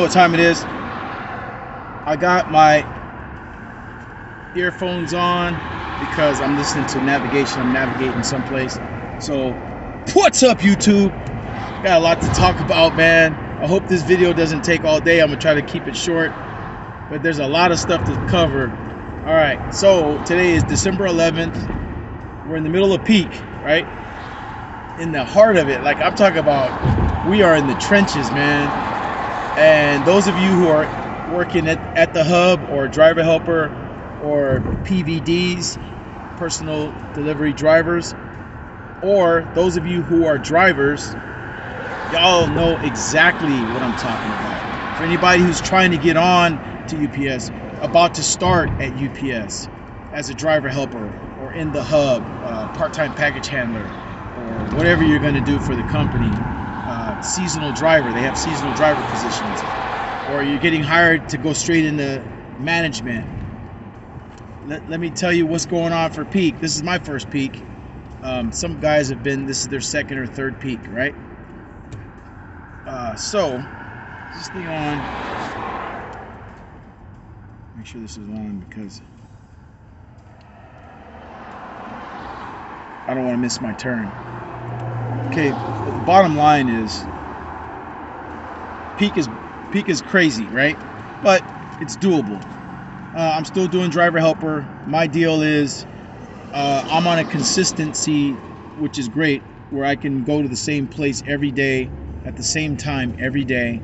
what time it is. I got my earphones on because I'm listening to navigation. I'm navigating someplace. So, what's up, YouTube? Got a lot to talk about, man. I hope this video doesn't take all day. I'm gonna try to keep it short, but there's a lot of stuff to cover. All right, so today is December 11th. We're in the middle of peak, right? In the heart of it. Like I'm talking about, we are in the trenches, man. And those of you who are working at the hub or driver helper or PVDs, personal delivery drivers, or those of you who are drivers, y'all know exactly what I'm talking about. For anybody who's trying to get on to UPS, about to start at UPS as a driver helper or in the hub, part-time package handler, or whatever you're going to do for the company, seasonal driver, they have seasonal driver positions, or you're getting hired to go straight into management. Let me tell you what's going on for peak. This is my first peak. Some guys have been, this is their second or third peak, right? So, this thing on. Make sure this is on because I don't want to miss my turn. Okay, the bottom line is peak is crazy, right? But it's doable. I'm still doing driver helper. My deal is I'm on a consistency, which is great, where I can go to the same place every day at the same time every day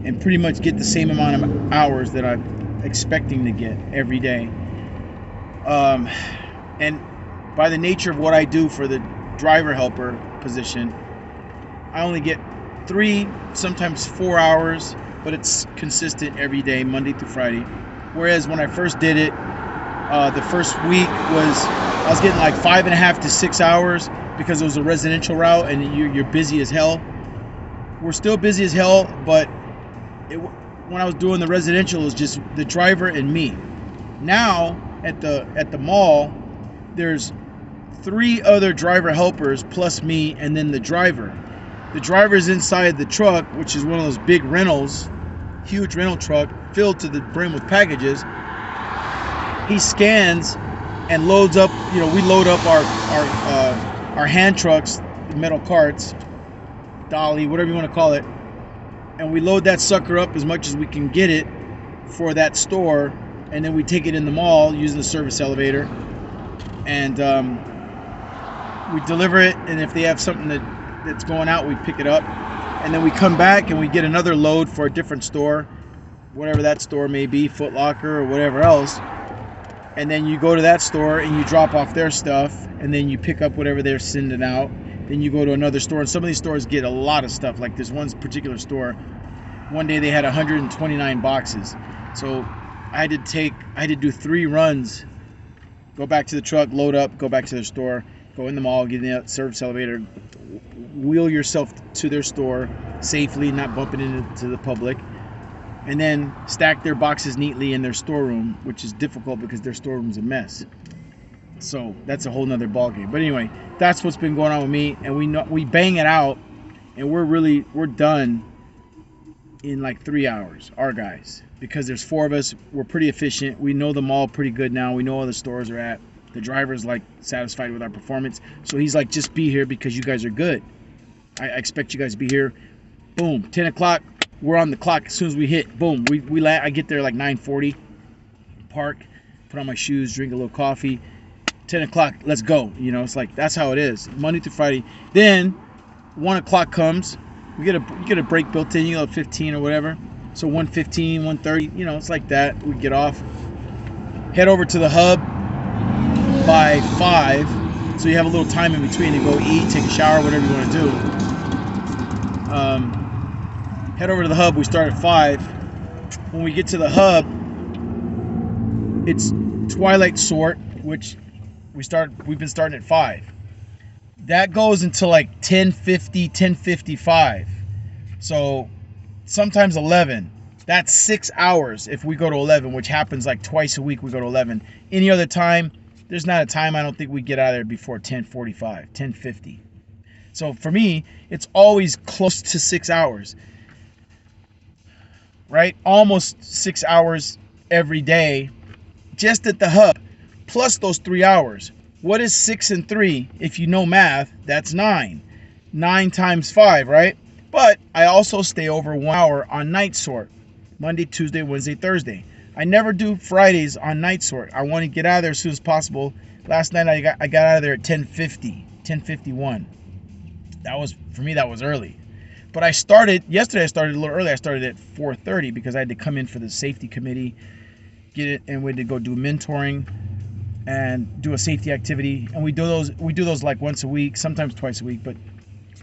and pretty much get the same amount of hours that I'm expecting to get every day. And by the nature of what I do for the driver helper position, I only get 3, sometimes 4 hours, but it's consistent every day, Monday through Friday. Whereas when I first did it, the first week I was getting like 5.5 to 6 hours because it was a residential route and you're busy as hell. We're still busy as hell, but when I was doing the residential, it was just the driver and me. Now at the mall, there's 3 other driver helpers plus me, and then the driver. The driver's inside the truck, which is one of those big rentals, huge rental truck filled to the brim with packages. He scans and loads up. You know, we load up our hand trucks, metal carts, dolly, whatever you want to call it, and we load that sucker up as much as we can get it for that store, and then we take it in the mall using the service elevator, and we deliver it. And if they have something that's going out, we pick it up, and then we come back and we get another load for a different store, whatever that store may be, Foot Locker or whatever else. And then you go to that store and you drop off their stuff, and then you pick up whatever they're sending out. Then you go to another store, and some of these stores get a lot of stuff. Like this one particular store, one day they had 129 boxes. So I had to do 3 runs, go back to the truck, load up, go back to their store, go in the mall, get in the service elevator, wheel yourself to their store safely, not bumping into the public, and then stack their boxes neatly in their storeroom, which is difficult because their storeroom's a mess. So that's a whole nother ballgame. But anyway, that's what's been going on with me, and we bang it out, and we're done in like 3 hours, our guys, because there's 4 of us. We're pretty efficient. We know the mall pretty good now. We know all the stores are at. The driver's like satisfied with our performance, so he's like, just be here because you guys are good. I expect you guys to be here. Boom, 10 o'clock, we're on the clock. As soon as we hit, boom, we land. I get there like 9:40, park, put on my shoes, drink a little coffee. 10 o'clock, let's go. You know, it's like, that's how it is, Monday through Friday. Then 1 o'clock comes, you get a break built in, 15 or whatever. So 1:15, 1:30, you know, it's like that. We get off, head over to the hub by 5, so you have a little time in between to go eat, take a shower, whatever you want to do. Head over to the hub. We start at 5. When we get to the hub, it's twilight sort, which we've been starting at 5. That goes until like 10:50, 10:55. So sometimes 11. That's 6 hours if we go to 11, which happens like twice a week. We go to 11. Any other time, there's not a time I don't think we get out of there before 10:45, 10:50. So for me, it's always close to 6 hours. right? Almost 6 hours every day just at the hub, plus those 3 hours. What is 6 and 3? If you know math, that's 9. 9 times 5, right? But I also stay over 1 hour on night sort, Monday, Tuesday, Wednesday, Thursday. I never do Fridays on night sort. I want to get out of there as soon as possible. Last night I got out of there at 10:50, 10:51. That was, for me, that was early. But yesterday I started a little early. I started at 4:30 because I had to come in for the safety committee, get it, and we had to go do mentoring and do a safety activity. And we do those like once a week, sometimes twice a week,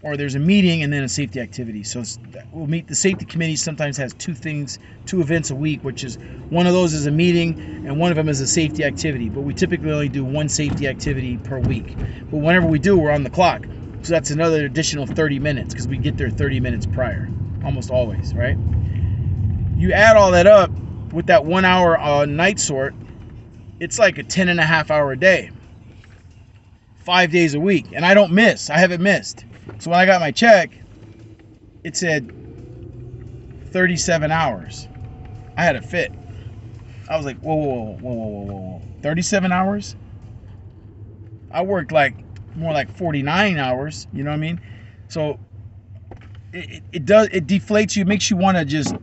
or there's a meeting and then a safety activity. So we'll meet, the safety committee sometimes has two events a week, which is one of those is a meeting and one of them is a safety activity. But we typically only do one safety activity per week. But whenever we do, we're on the clock. So that's another additional 30 minutes because we get there 30 minutes prior, almost always, right? You add all that up with that 1 hour night sort, it's like a 10.5 hour day, 5 days a week. And I don't miss. I haven't missed. So when I got my check, it said 37 hours. I had a fit. I was like, whoa. 37 hours? I worked like more like 49 hours, you know what I mean? So it deflates you, makes you want to just,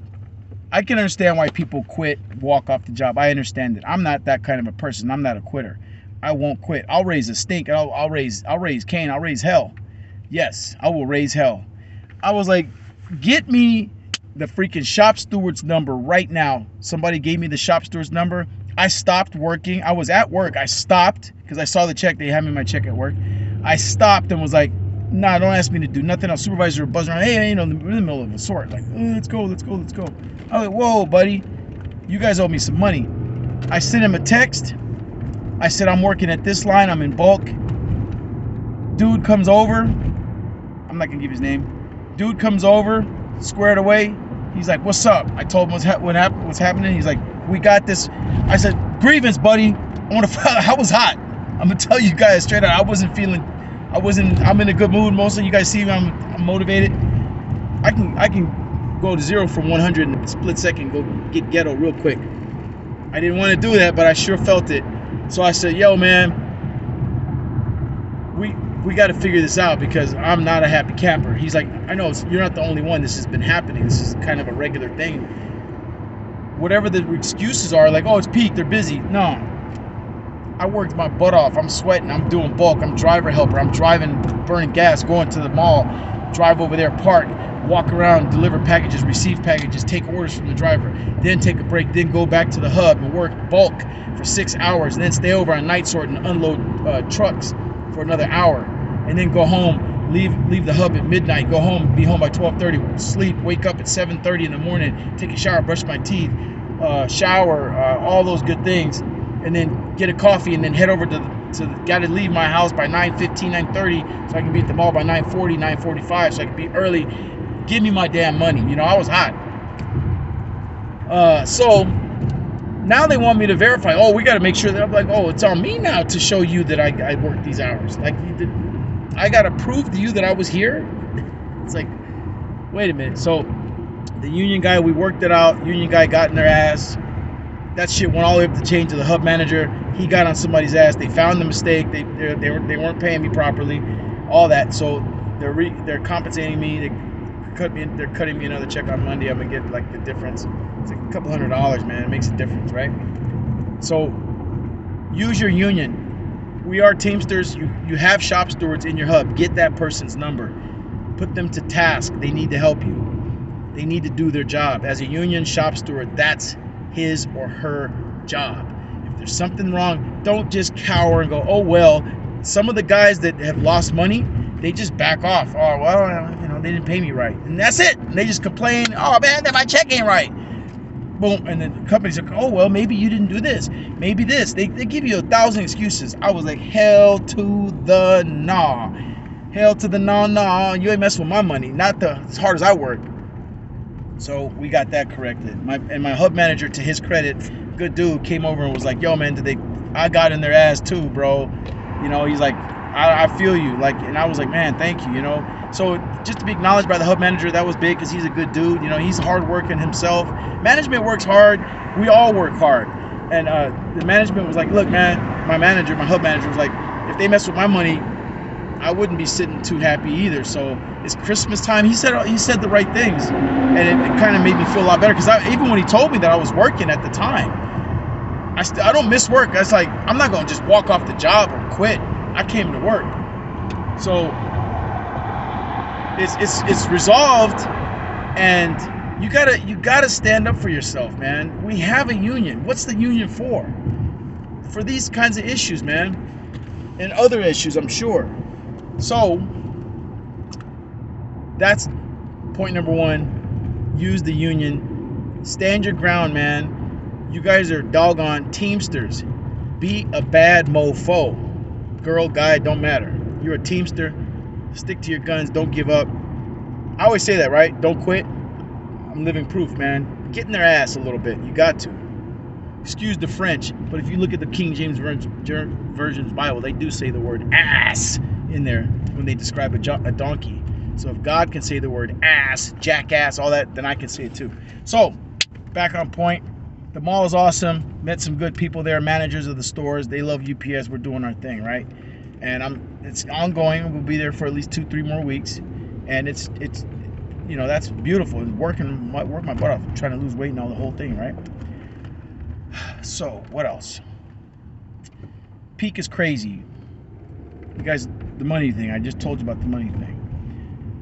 I can understand why people quit, walk off the job. I understand it. I'm not that kind of a person. I'm not a quitter. I won't quit. I'll raise a stink. I'll raise Cain. I'll raise hell. Yes, I will raise hell. I was like, get me the freaking shop steward's number right now. Somebody gave me the shop steward's number. I stopped working. I was at work. I stopped because I saw the check. They had me my check at work. I stopped and was like, nah, don't ask me to do nothing else. Supervisor buzzing around. Hey, we're in the middle of a sort. Like, let's go. I was like, whoa, buddy. You guys owe me some money. I sent him a text. I said, I'm working at this line. I'm in bulk. Dude comes over. I'm not going to give his name. Dude comes over, squared away. He's like, what's up? I told him what's happening. He's like, we got this. I said, grievance, buddy. I was hot. I'm going to tell you guys straight out. I'm in a good mood. Most of you guys see me. I'm motivated. I can go to 0 from 100 in a split second, go get ghetto real quick. I didn't want to do that, but I sure felt it. So I said, yo, man, we got to figure this out because I'm not a happy camper. He's like, I know you're not the only one. This has been happening. This is kind of a regular thing. Whatever the excuses are, like, oh, it's peak, they're busy. No. I worked my butt off. I'm sweating. I'm doing bulk. I'm driver helper. I'm driving, burning gas, going to the mall, drive over there, park, walk around, deliver packages, receive packages, take orders from the driver, then take a break, then go back to the hub and work bulk for 6 hours, and then stay over on night sort and unload trucks for another hour, and then go home, leave the hub at midnight, go home, be home by 12:30, sleep, wake up at 7:30 in the morning, take a shower, brush my teeth, shower, all those good things, and then get a coffee, and then head over gotta leave my house by 9:15, 9:30, so I can be at the mall by 9:40, 9:45, so I can be early. Give me my damn money. You know, I was hot. So now they want me to verify. Oh, we got to make sure that I'm like, oh, it's on me now to show you that I worked these hours. Like, I got to prove to you that I was here. It's like, wait a minute. So the union guy, we worked it out. Union guy got in their ass. That shit went all the way up the chain to the hub manager. He got on somebody's ass. They found the mistake. They weren't paying me properly. All that. So they're compensating me. They're cutting me another check on Monday. I'm gonna get like the difference. It's like a couple $100, man. It makes a difference, right? So use your union. We are Teamsters. You have shop stewards in your hub. Get that person's number. Put them to task. They need to help you. They need to do their job. As a union shop steward, that's his or her job. If there's something wrong, don't just cower and go, oh, well. Some of the guys that have lost money, they just back off. Oh, well, they didn't pay me right. And that's it. And they just complain, oh, man, my check ain't right. Boom. And then the company's like, oh, well, maybe you didn't do this. Maybe this. They give you 1,000 excuses. I was like, hell to the nah. Hell to the nah. You ain't messing with my money. Not as hard as I work. So we got that corrected. My hub manager, to his credit, good dude, came over and was like, yo, man, I got in their ass too, bro. He's like, I feel you. Like, and I was like, man, thank you. You know, so just to be acknowledged by the hub manager, that was big because he's a good dude. You know, he's hardworking himself. Management works hard. We all work hard. And the management was like, look, man, my hub manager was like, if they mess with my money, I wouldn't be sitting too happy either. So it's Christmas time. He said the right things, and it kind of made me feel a lot better because even when he told me that I was working at the time, I don't miss work. That's like, I'm not gonna just walk off the job or quit. I came to work. So it's resolved, and you gotta stand up for yourself, man. We have a union. What's the union for? For these kinds of issues, man, and other issues, I'm sure. So that's point number one. Use the union. Stand your ground, man. You guys are doggone Teamsters. Be a bad mofo. Girl, guy, don't matter. You're a Teamster. Stick to your guns. Don't give up. I always say that, right? Don't quit. I'm living proof, man. Get in their ass a little bit. You got to. Excuse the French, but if you look at the King James Version's Bible, they do say the word ass in there when they describe a donkey. So if God can say the word ass, jackass, all that, then I can say it too. So, back on point. The mall is awesome. Met some good people there, managers of the stores. They love UPS. We're doing our thing, right? And it's ongoing. We'll be there for at least 2-3 more weeks. And it's you know, that's beautiful. It's work my butt off, trying to lose weight and all the whole thing, right? So, what else? Peak is crazy. You guys, the money thing. I just told you about the money thing.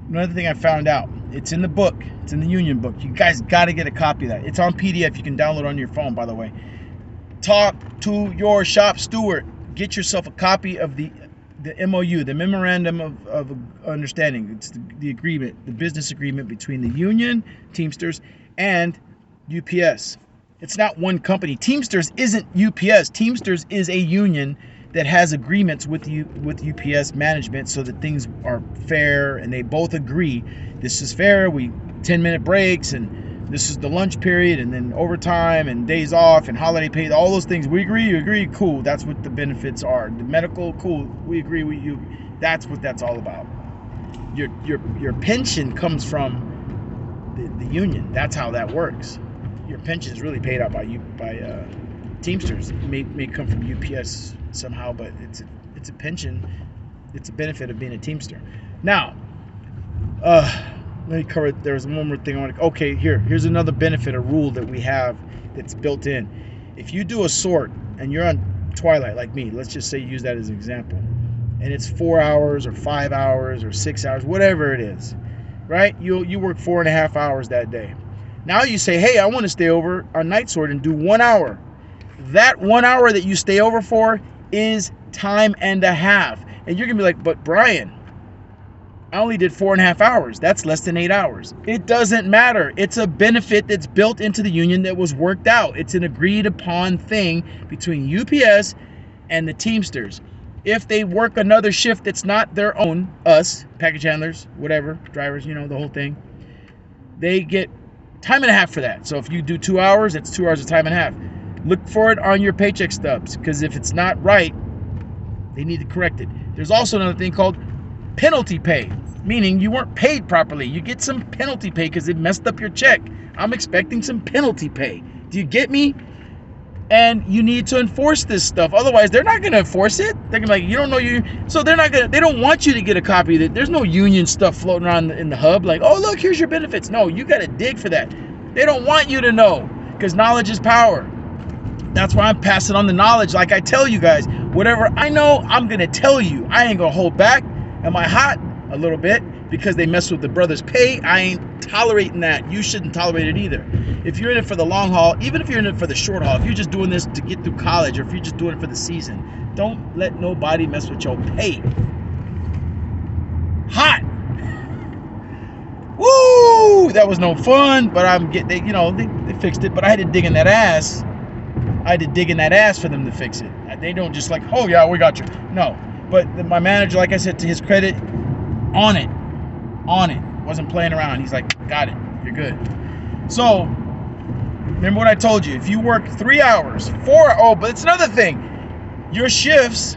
Another thing I found out. It's in the book. It's in the union book. You guys got to get a copy of that. It's on PDF. You can download on your phone, by the way. Talk to your shop steward. Get yourself a copy of the MOU, the Memorandum of Understanding. It's the agreement, the business agreement between the union, Teamsters, and UPS. It's not one company. Teamsters isn't UPS. Teamsters is a union that has agreements with UPS management so that things are fair and they both agree this is fair. We 10-minute breaks, and this is the lunch period, and then overtime and days off and holiday pay, all those things. We agree, you agree, cool. That's what the benefits are. The medical, cool. We agree with you. That's what that's all about. Your pension comes from the union. That's how that works. Your pension is really paid out by Teamsters. It may come from UPS somehow, but it's a pension. It's a benefit of being a Teamster. Now, let me cover it. There's one more thing I want to. Okay, here's another benefit, a rule that we have that's built in. If you do a sort and you're on twilight like me, let's just say use that as an example, and it's 4 hours or 5 hours or 6 hours, whatever it is, right? You work 4.5 hours that day. Now you say, hey, I want to stay over on night sort and do 1 hour. That 1 hour that you stay over for is time and a half. And you're going to be like, but Brian, I only did 4.5 hours. That's less than 8 hours. It doesn't matter. It's a benefit that's built into the union that was worked out. It's an agreed upon thing between UPS and the Teamsters. If they work another shift that's not their own, us, package handlers, whatever, drivers, the whole thing, they get time and a half for that. So if you do 2 hours, it's 2 hours of time and a half. Look for it on your paycheck stubs, because if it's not right, they need to correct it. There's also another thing called penalty pay, meaning you weren't paid properly. You get some penalty pay because it messed up your check. I'm expecting some penalty pay. Do you get me? And you need to enforce this stuff. Otherwise, they're not going to enforce it. They're going to be like, you don't know you. So they don't want you to get a copy of it. There's no union stuff floating around in the hub like, oh, look, here's your benefits. No, you got to dig for that. They don't want you to know, because knowledge is power. That's why I'm passing on the knowledge. Like I tell you guys, whatever I know, I'm going to tell you. I ain't going to hold back. Am I hot? A little bit, because they mess with the brother's pay. I ain't tolerating that. You shouldn't tolerate it either. If you're in it for the long haul, even if you're in it for the short haul, if you're just doing this to get through college, or if you're just doing it for the season, don't let nobody mess with your pay. Hot. Woo! That was no fun, but they fixed it, but I had to dig in that ass. I had to dig in that ass for them to fix it. They don't just like, oh yeah, we got you. No, but my manager, like I said, to his credit, on it, wasn't playing around. He's like, got it, you're good. So, remember what I told you. If you work 3 hours, but it's another thing. Your shifts,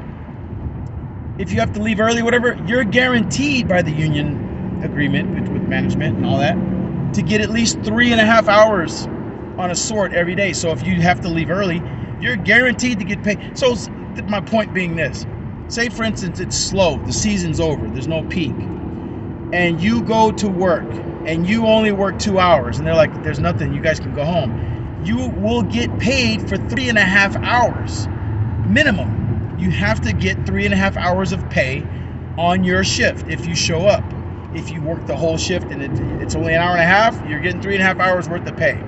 if you have to leave early, whatever, you're guaranteed by the union agreement with management and all that to get at least 3.5 hours on a sort every day. So if you have to leave early, you're guaranteed to get paid. So my point being this, say for instance it's slow, the season's over, there's no peak, and you go to work and you only work 2 hours and they're like, there's nothing, you guys can go home. You will get paid for 3.5 hours minimum. You have to get 3.5 hours of pay on your shift if you show up. If you work the whole shift and it's only an hour and a half, you're getting 3.5 hours worth of pay.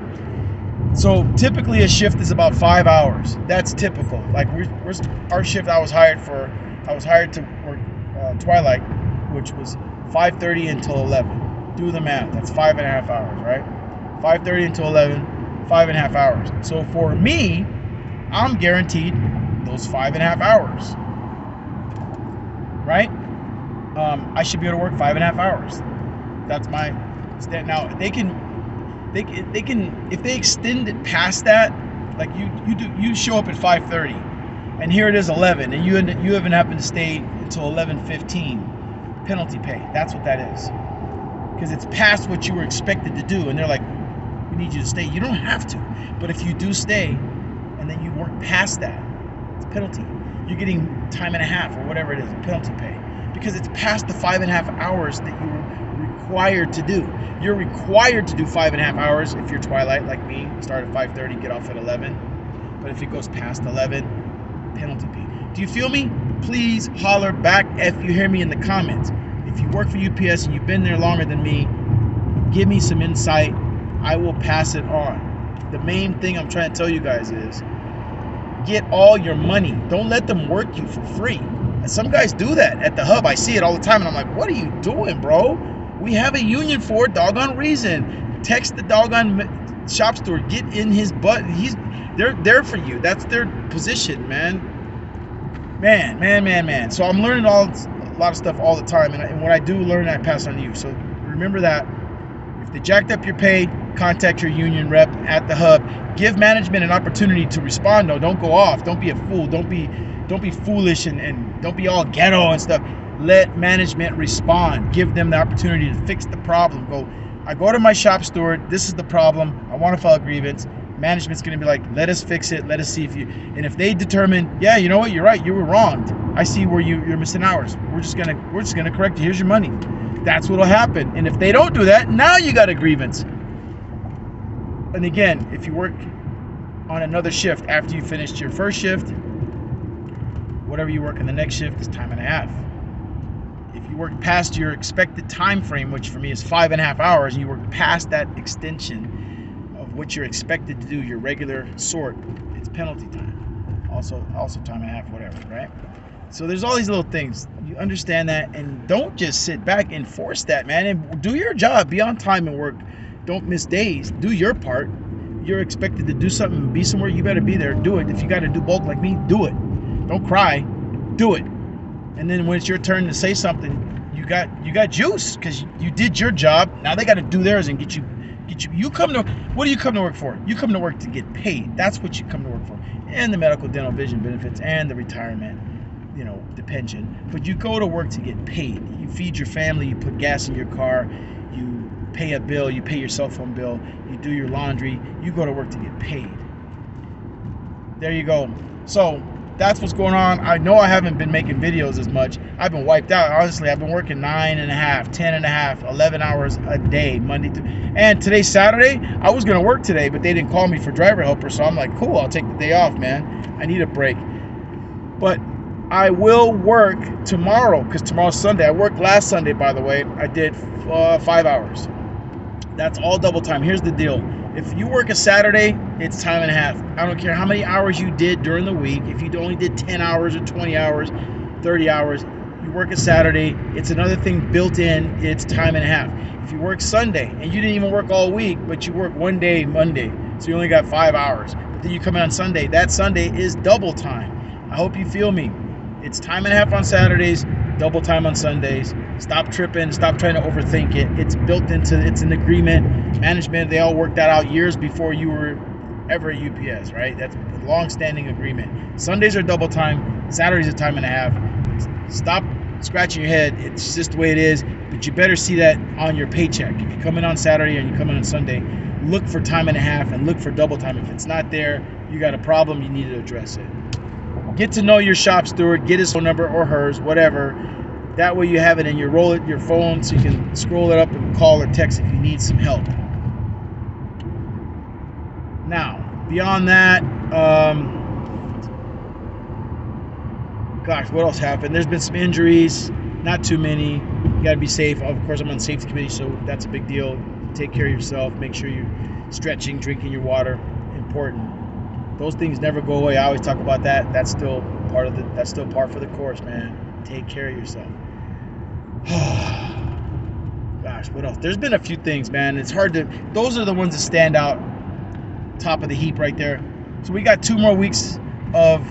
So typically a shift is about 5 hours. That's typical. Like our shift, I was hired to work twilight, which was 5:30 until 11. Do the math. That's 5.5 hours, right? 5:30 until 11, 5.5 hours. So for me, I'm guaranteed those 5.5 hours, right? I should be able to work 5.5 hours. That's my stand. Now they can, if they extend it past that, like you show up at 5:30, and here it is 11, and you even happen to stay until 11:15. Penalty pay. That's what that is, because it's past what you were expected to do, and they're like, we need you to stay. You don't have to, but if you do stay, and then you work past that, it's penalty. You're getting time and a half or whatever it is, penalty pay, because it's past the 5.5 hours that you were required to do. You're required to do 5.5 hours if you're twilight like me. Start at 5:30, get off at 11. But if it goes past 11, penalty pay. Do you feel me? Please holler back if you hear me in the comments. If you work for UPS and you've been there longer than me, give me some insight. I will pass it on. The main thing I'm trying to tell you guys is get all your money. Don't let them work you for free. Some guys do that at the hub. I see it all the time, and I'm like, what are you doing, bro? We have a union for a doggone reason. Text the doggone shop steward. Get in his butt. They're there for you. That's their position, man. Man. So I'm learning a lot of stuff all the time, and when I do learn, I pass on to you. So remember that. If they jacked up your pay, contact your union rep at the hub. Give management an opportunity to respond. No, don't go off. Don't be a fool. Don't be foolish and don't be all ghetto and stuff. Let management respond. Give them the opportunity to fix the problem. I go to my shop steward. This is the problem. I want to file a grievance. Management's going to be like, let us fix it. Let us see and if they determine, yeah, you know what, you're right, you were wronged. I see where you're missing hours. We're just gonna correct you. Here's your money. That's what'll happen. And if they don't do that, now you got a grievance. And again, if you work on another shift after you finished your first shift, whatever you work in the next shift is time and a half. If you work past your expected time frame, which for me is 5.5 hours, and you work past that extension of what you're expected to do, your regular sort, it's penalty time. Also time and a half, whatever, right? So there's all these little things. You understand that, and don't just sit back. Enforce that, man, and do your job. Be on time and work. Don't miss days. Do your part. You're expected to do something and be somewhere, you better be there. Do it. If you got to do bulk like me, do it. Don't cry. Do it. And then when it's your turn to say something, you got juice because you did your job. Now they got to do theirs and get you. What do you come to work for? You come to work to get paid. That's what you come to work for. And the medical, dental, vision benefits and the retirement, the pension. But you go to work to get paid. You feed your family, you put gas in your car, you pay a bill, you pay your cell phone bill, you do your laundry, you go to work to get paid. There you go. So that's what's going on. I know I haven't been making videos as much. I've been wiped out. Honestly, I've been working 9.5, 10.5, 11 hours a day, Monday through. And today's Saturday. I was gonna work today, but they didn't call me for driver helper, so I'm like, cool, I'll take the day off, man. I need a break. But I will work tomorrow because tomorrow's Sunday. I worked last Sunday, by the way. I did 5 hours. That's all double time. Here's the deal. If you work a Saturday, it's time and a half. I don't care how many hours you did during the week. If you only did 10 hours or 20 hours, 30 hours, you work a Saturday, it's another thing built in, it's time and a half. If you work Sunday and you didn't even work all week, but you work one day, Monday, so you only got 5 hours. But then you come in on Sunday, that Sunday is double time. I hope you feel me. It's time and a half on Saturdays, double time on Sundays. Stop tripping, stop trying to overthink it. It's built into, it's an agreement. Management, they all worked that out years before you were ever at UPS, right? That's a long-standing agreement. Sundays are double time, Saturdays are time and a half. Stop scratching your head. It's just the way it is. But you better see that on your paycheck. If you come in on Saturday and you come in on Sunday, look for time and a half and look for double time. If it's not there, you got a problem. You need to address it. Get to know your shop steward. Get his phone number or hers, whatever. That way you have it in your phone so you can scroll it up and call or text if you need some help. Now, beyond that, gosh, what else happened? There's been some injuries, not too many. You got to be safe. Of course, I'm on the safety committee, so that's a big deal. Take care of yourself. Make sure you're stretching, drinking your water. Important. Those things never go away. I always talk about that. That's still part for the course, man. Take care of yourself. Gosh, what else? There's been a few things, man. It's hard to. Those are the ones that stand out. Top of the heap right there. So we got 2 more weeks of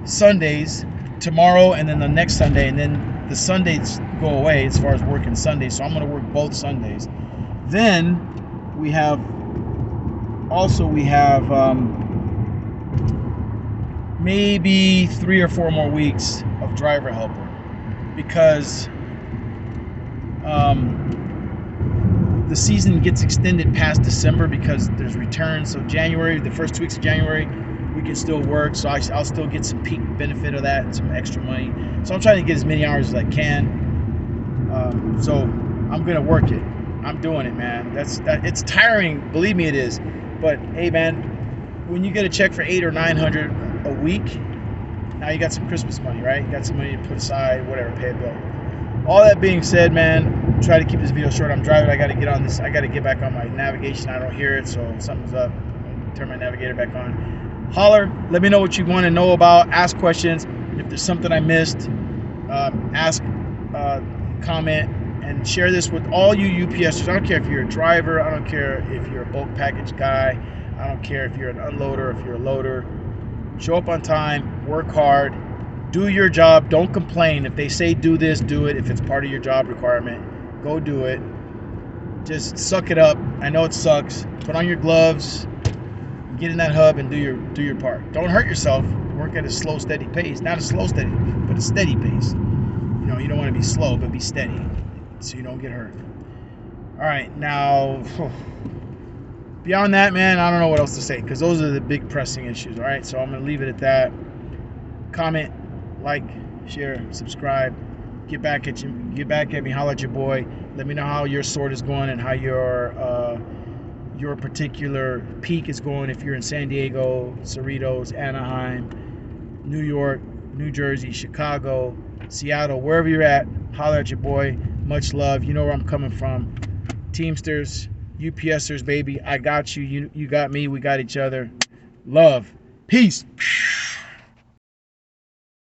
Sundays, tomorrow and then the next Sunday, and then the Sundays go away as far as working Sundays. So I'm going to work both Sundays. Then we have maybe 3 or 4 more weeks of driver helper, because the season gets extended past December because there's returns. So January, the first 2 weeks of January, we can still work. So I'll still get some peak benefit of that and some extra money. So I'm trying to get as many hours as I can. So I'm gonna work it. I'm doing it, man. It's tiring, believe me, it is. But hey, man, when you get a check for $800 or $900 a week, now you got some Christmas money, right? You got some money to put aside, whatever, pay a bill. All that being said, man, try to keep this video short. I'm driving. I got to get on this. I got to get back on my navigation. I don't hear it, so something's up. Turn my navigator back on. Holler. Let me know what you want to know about. Ask questions. If there's something I missed, ask, comment, and share this with all you UPSers. I don't care if you're a driver. I don't care if you're a bulk package guy. I don't care if you're an unloader, if you're a loader. Show up on time. Work hard. Do your job. Don't complain. If they say do this, do it. If it's part of your job requirement, go do it. Just suck it up. I know it sucks. Put on your gloves. Get in that hub and do your part. Don't hurt yourself. Work at a slow, steady pace. Not a slow, steady, but a steady pace. You know, you don't want to be slow, but be steady so you don't get hurt. All right, now, beyond that, man, I don't know what else to say because those are the big pressing issues. All right, so I'm going to leave it at that. Comment, like, share, subscribe. Get back at me. Holler at your boy. Let me know how your sort is going and how your particular peak is going. If you're in San Diego, Cerritos, Anaheim, New York, New Jersey, Chicago, Seattle, wherever you're at, holler at your boy. Much love. You know where I'm coming from. Teamsters, UPSers, baby. I got you. You got me. We got each other. Love. Peace.